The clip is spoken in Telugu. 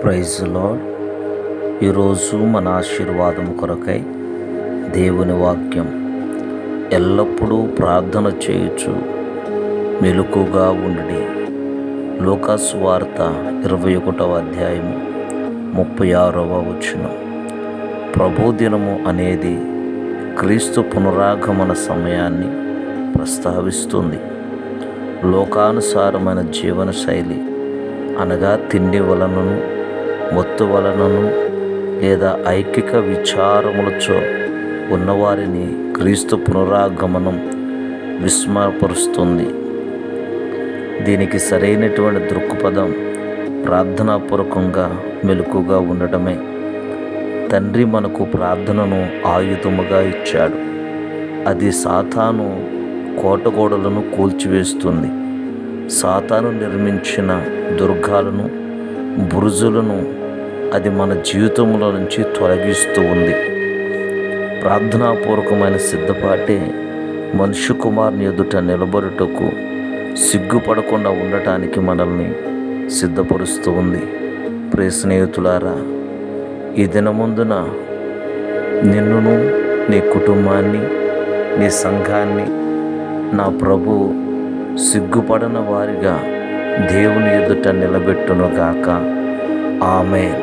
Praise lord. ఈరోజు మన ఆశీర్వాదం కొరకై దేవుని వాక్యం, ఎల్లప్పుడూ ప్రార్థన చేయుచు మెలకుగా ఉండుడి. లూకా సువార్త 21వ అధ్యాయము 36వ వచనం. ప్రభుదినము అనేది క్రీస్తు పునరాగమన సమయాన్ని ప్రస్తావిస్తుంది. లోకానుసారమైన జీవన శైలి అనగా తిండి వలనను, మొత్తు వలనను లేదా ఐకిక విచారములతో ఉన్నవారిని క్రీస్తు పునరాగమనం విస్మయపరుస్తుంది. దీనికి సరైనటువంటి దృక్పథం ప్రార్థనాపూర్వకంగా మెలకుగా ఉండటమే. తండ్రి మనకు ప్రార్థనను ఆయుధముగా ఇచ్చాడు. అది సాతాను కోటగోడలను కూల్చివేస్తుంది. సాతాను నిర్మించిన దుర్గాలను, బురుజులను అది మన జీవితంలో నుంచి తొలగిస్తూ ఉంది. ప్రార్థనాపూర్వకమైన సిద్ధపాటే మనుష్య కుమారుని ఎదుట నిలబడుటకు సిగ్గుపడకుండా ఉండటానికి మనల్ని సిద్ధపరుస్తూ ఉంది. ప్రియ స్నేహితులారా, ఈ దినముందున నిన్నును, నీ కుటుంబాన్ని, నీ సంఘాన్ని నా ప్రభు సిగ్గుపడని వారిగా దేవుని ఎదుట నిలబెట్టునుగాక. ఆమేన్.